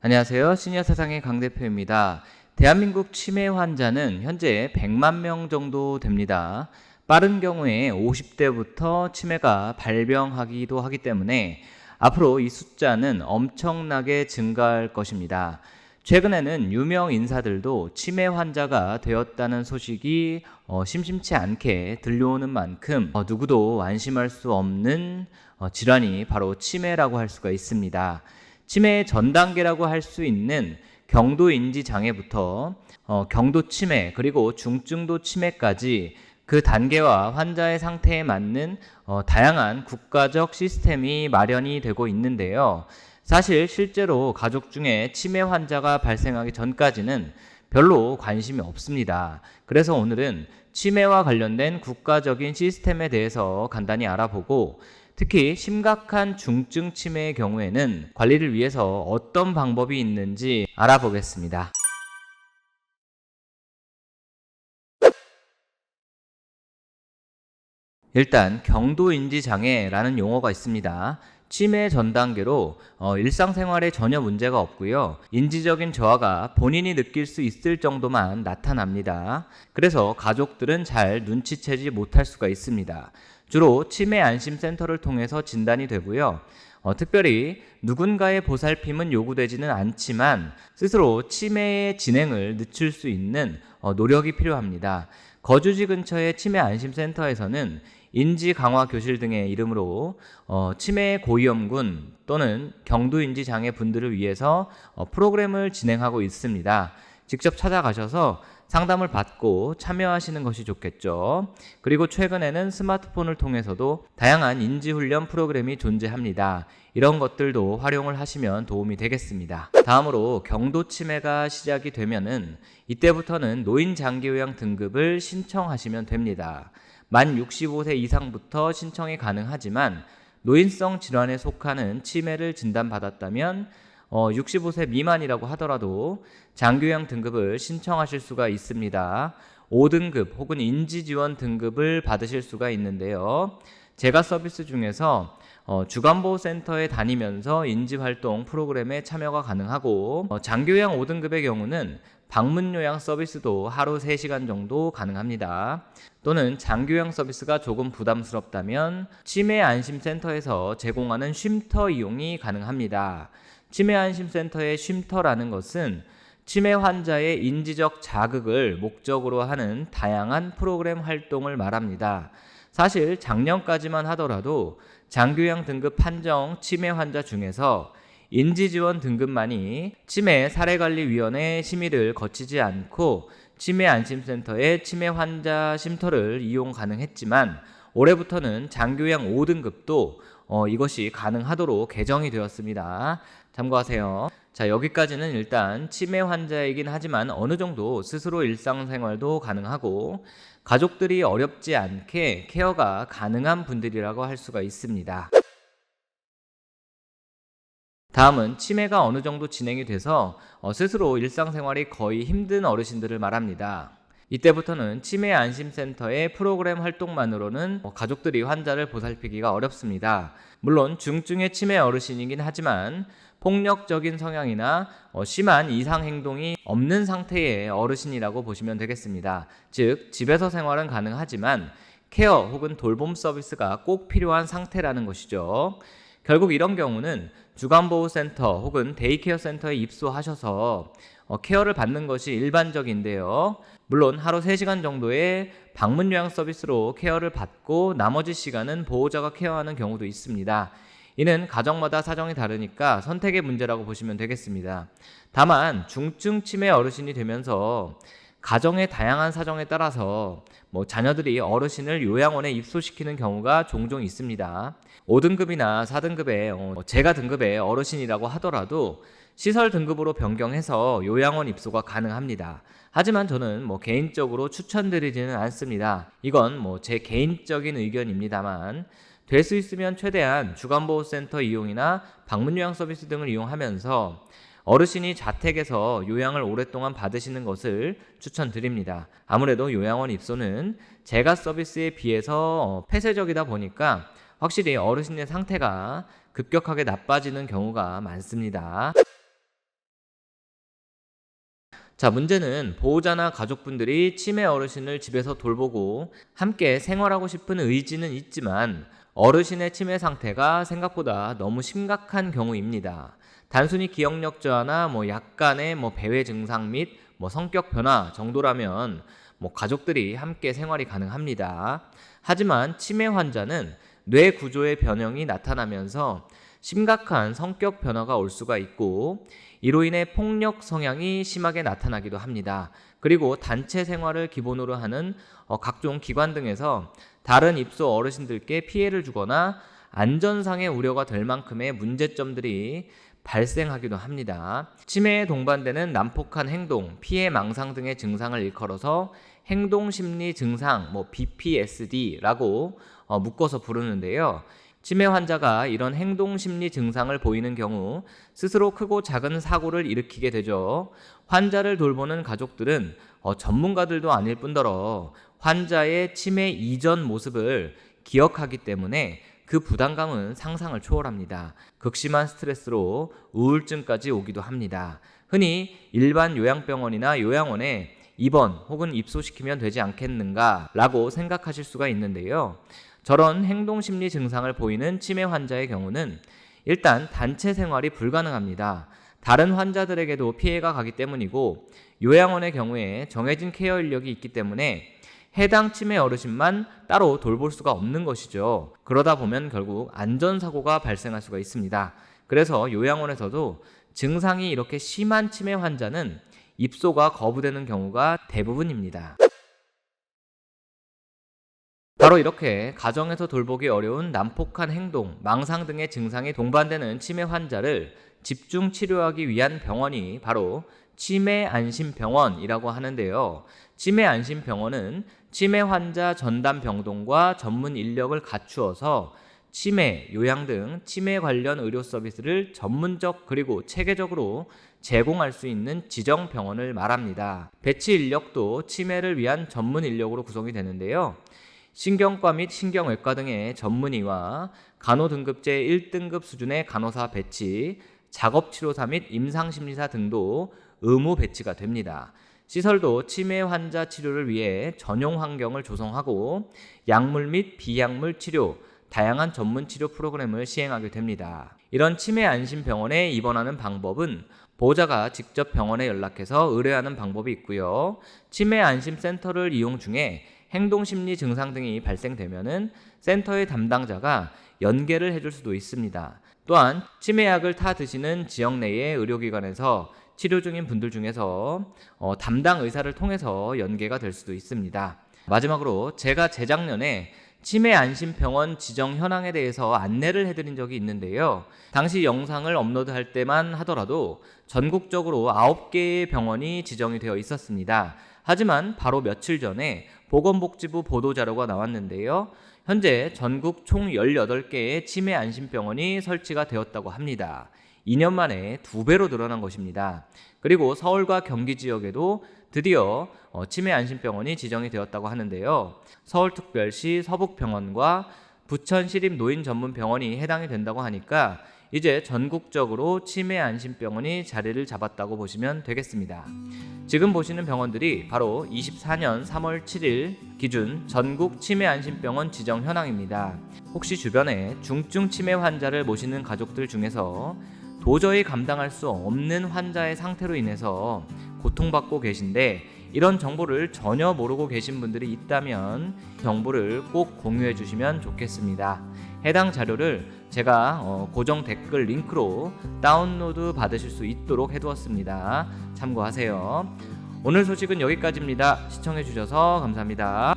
안녕하세요. 시니어 세상의 강 대표입니다. 대한민국 치매 환자는 현재 100만 명 정도 됩니다. 빠른 경우에 50대부터 치매가 발병하기도 하기 때문에 앞으로 이 숫자는 엄청나게 증가할 것입니다. 최근에는 유명 인사들도 치매 환자가 되었다는 소식이 심심치 않게 들려오는 만큼 누구도 안심할 수 없는 질환이 바로 치매라고 할 수가 있습니다. 치매의 전 단계라고 할 수 있는 경도인지 장애부터 경도 치매 그리고 중증도 치매까지 그 단계와 환자의 상태에 맞는 다양한 국가적 시스템이 마련이 되고 있는데요. 사실 실제로 가족 중에 치매 환자가 발생하기 전까지는 별로 관심이 없습니다. 그래서 오늘은 치매와 관련된 국가적인 시스템에 대해서 간단히 알아보고 특히 심각한 중증 치매의 경우에는 관리를 위해서 어떤 방법이 있는지 알아보겠습니다. 일단 경도인지 장애라는 용어가 있습니다. 치매 전 단계로 일상생활에 전혀 문제가 없고요. 인지적인 저하가 본인이 느낄 수 있을 정도만 나타납니다. 그래서 가족들은 잘 눈치채지 못할 수가 있습니다. 주로 치매 안심센터를 통해서 진단이 되고요. 특별히 누군가의 보살핌은 요구되지는 않지만 스스로 치매의 진행을 늦출 수 있는 노력이 필요합니다. 거주지 근처의 치매 안심센터에서는 인지 강화 교실 등의 이름으로 치매 고위험군 또는 경도인지 장애 분들을 위해서 프로그램을 진행하고 있습니다. 직접 찾아가셔서 상담을 받고 참여하시는 것이 좋겠죠. 그리고 최근에는 스마트폰을 통해서도 다양한 인지훈련 프로그램이 존재합니다. 이런 것들도 활용을 하시면 도움이 되겠습니다. 다음으로 경도 치매가 시작이 되면은 이때부터는 노인 장기요양 등급을 신청하시면 됩니다. 만 65세 이상부터 신청이 가능하지만 노인성 질환에 속하는 치매를 진단받았다면 65세 미만이라고 하더라도 장기요양 등급을 신청하실 수가 있습니다. 5등급 혹은 인지지원 등급을 받으실 수가 있는데요. 제가 서비스 중에서 주간보호센터에 다니면서 인지활동 프로그램에 참여가 가능하고 장기요양 5등급의 경우는 방문요양 서비스도 하루 3시간 정도 가능합니다. 또는 장기요양 서비스가 조금 부담스럽다면 치매안심센터에서 제공하는 쉼터 이용이 가능합니다. 치매안심센터의 쉼터라는 것은 치매 환자의 인지적 자극을 목적으로 하는 다양한 프로그램 활동을 말합니다. 사실 작년까지만 하더라도 장기요양 등급 판정 치매 환자 중에서 인지지원 등급만이 치매 사례관리위원회 심의를 거치지 않고 치매안심센터의 치매 환자 쉼터를 이용 가능했지만 올해부터는 장기요양 5등급도 이것이 가능하도록 개정이 되었습니다. 참고하세요. 자, 여기까지는 일단 치매 환자이긴 하지만 어느 정도 스스로 일상생활도 가능하고 가족들이 어렵지 않게 케어가 가능한 분들이라고 할 수가 있습니다. 다음은 치매가 어느 정도 진행이 돼서 스스로 일상생활이 거의 힘든 어르신들을 말합니다. 이때부터는 치매 안심센터의 프로그램 활동만으로는 가족들이 환자를 보살피기가 어렵습니다. 물론 중증의 치매 어르신이긴 하지만 폭력적인 성향이나 심한 이상 행동이 없는 상태의 어르신이라고 보시면 되겠습니다. 즉 집에서 생활은 가능하지만 케어 혹은 돌봄 서비스가 꼭 필요한 상태라는 것이죠. 결국 이런 경우는 주간보호센터 혹은 데이케어 센터에 입소하셔서 케어를 받는 것이 일반적인데요. 물론 하루 3시간 정도의 방문 요양 서비스로 케어를 받고 나머지 시간은 보호자가 케어하는 경우도 있습니다. 이는 가정마다 사정이 다르니까 선택의 문제라고 보시면 되겠습니다. 다만 중증 치매 어르신이 되면서 가정의 다양한 사정에 따라서 자녀들이 어르신을 요양원에 입소시키는 경우가 종종 있습니다. 5등급이나 4등급의 제가 등급의 어르신이라고 하더라도 시설 등급으로 변경해서 요양원 입소가 가능합니다. 하지만 저는 개인적으로 추천드리지는 않습니다. 이건 제 개인적인 의견입니다만 될 수 있으면 최대한 주간보호센터 이용이나 방문요양 서비스 등을 이용하면서 어르신이 자택에서 요양을 오랫동안 받으시는 것을 추천드립니다. 아무래도 요양원 입소는 제가 서비스에 비해서 폐쇄적이다 보니까 확실히 어르신의 상태가 급격하게 나빠지는 경우가 많습니다. 자, 문제는 보호자나 가족분들이 치매 어르신을 집에서 돌보고 함께 생활하고 싶은 의지는 있지만 어르신의 치매 상태가 생각보다 너무 심각한 경우입니다. 단순히 기억력 저하나 약간의 배회 증상 및 성격 변화 정도라면 가족들이 함께 생활이 가능합니다. 하지만 치매 환자는 뇌 구조의 변형이 나타나면서 심각한 성격 변화가 올 수가 있고 이로 인해 폭력 성향이 심하게 나타나기도 합니다. 그리고 단체 생활을 기본으로 하는 각종 기관 등에서 다른 입소 어르신들께 피해를 주거나 안전상의 우려가 될 만큼의 문제점들이 발생하기도 합니다. 치매에 동반되는 난폭한 행동, 피해 망상 등의 증상을 일컬어서 행동심리 증상, BPSD라고 묶어서 부르는데요. 치매 환자가 이런 행동심리 증상을 보이는 경우 스스로 크고 작은 사고를 일으키게 되죠. 환자를 돌보는 가족들은 전문가들도 아닐 뿐더러 환자의 치매 이전 모습을 기억하기 때문에 그 부담감은 상상을 초월합니다. 극심한 스트레스로 우울증까지 오기도 합니다. 흔히 일반 요양병원이나 요양원에 입원 혹은 입소시키면 되지 않겠는가 라고 생각하실 수가 있는데요. 저런 행동심리 증상을 보이는 치매 환자의 경우는 일단 단체 생활이 불가능합니다. 다른 환자들에게도 피해가 가기 때문이고 요양원의 경우에 정해진 케어 인력이 있기 때문에 해당 치매 어르신만 따로 돌볼 수가 없는 것이죠. 그러다 보면 결국 안전사고가 발생할 수가 있습니다. 그래서 요양원에서도 증상이 이렇게 심한 치매 환자는 입소가 거부되는 경우가 대부분입니다. 바로 이렇게 가정에서 돌보기 어려운 난폭한 행동, 망상 등의 증상이 동반되는 치매 환자를 집중 치료하기 위한 병원이 바로 치매안심병원이라고 하는데요. 치매안심병원은 치매 환자 전담 병동과 전문 인력을 갖추어서 치매, 요양 등 치매 관련 의료 서비스를 전문적 그리고 체계적으로 제공할 수 있는 지정 병원을 말합니다. 배치 인력도 치매를 위한 전문 인력으로 구성이 되는데요. 신경과 및 신경외과 등의 전문의와 간호 등급제 1등급 수준의 간호사 배치, 작업치료사 및 임상심리사 등도 의무 배치가 됩니다. 시설도 치매 환자 치료를 위해 전용 환경을 조성하고 약물 및 비약물 치료, 다양한 전문 치료 프로그램을 시행하게 됩니다. 이런 치매 안심병원에 입원하는 방법은 보호자가 직접 병원에 연락해서 의뢰하는 방법이 있고요. 치매 안심센터를 이용 중에 행동심리 증상 등이 발생되면은 센터의 담당자가 연계를 해줄 수도 있습니다. 또한 치매약을 타 드시는 지역 내의 의료기관에서 치료 중인 분들 중에서 담당 의사를 통해서 연계가 될 수도 있습니다. 마지막으로 제가 재작년에 치매 안심병원 지정 현황에 대해서 안내를 해드린 적이 있는데요. 당시 영상을 업로드할 때만 하더라도 전국적으로 9개의 병원이 지정이 되어 있었습니다. 하지만 바로 며칠 전에 보건복지부 보도자료가 나왔는데요. 현재 전국 총 18개의 치매 안심병원이 설치가 되었다고 합니다. 2년 만에 2배로 늘어난 것입니다. 그리고 서울과 경기 지역에도 드디어 치매 안심병원이 지정이 되었다고 하는데요. 서울특별시 서북병원과 부천시립노인전문병원이 해당이 된다고 하니까 이제 전국적으로 치매 안심병원이 자리를 잡았다고 보시면 되겠습니다. 지금 보시는 병원들이 바로 24년 3월 7일 기준 전국 치매 안심병원 지정 현황입니다. 혹시 주변에 중증 치매 환자를 모시는 가족들 중에서 도저히 감당할 수 없는 환자의 상태로 인해서 고통받고 계신데 이런 정보를 전혀 모르고 계신 분들이 있다면 정보를 꼭 공유해 주시면 좋겠습니다. 해당 자료를 제가 고정 댓글 링크로 다운로드 받으실 수 있도록 해두었습니다. 참고하세요. 오늘 소식은 여기까지입니다. 시청해 주셔서 감사합니다.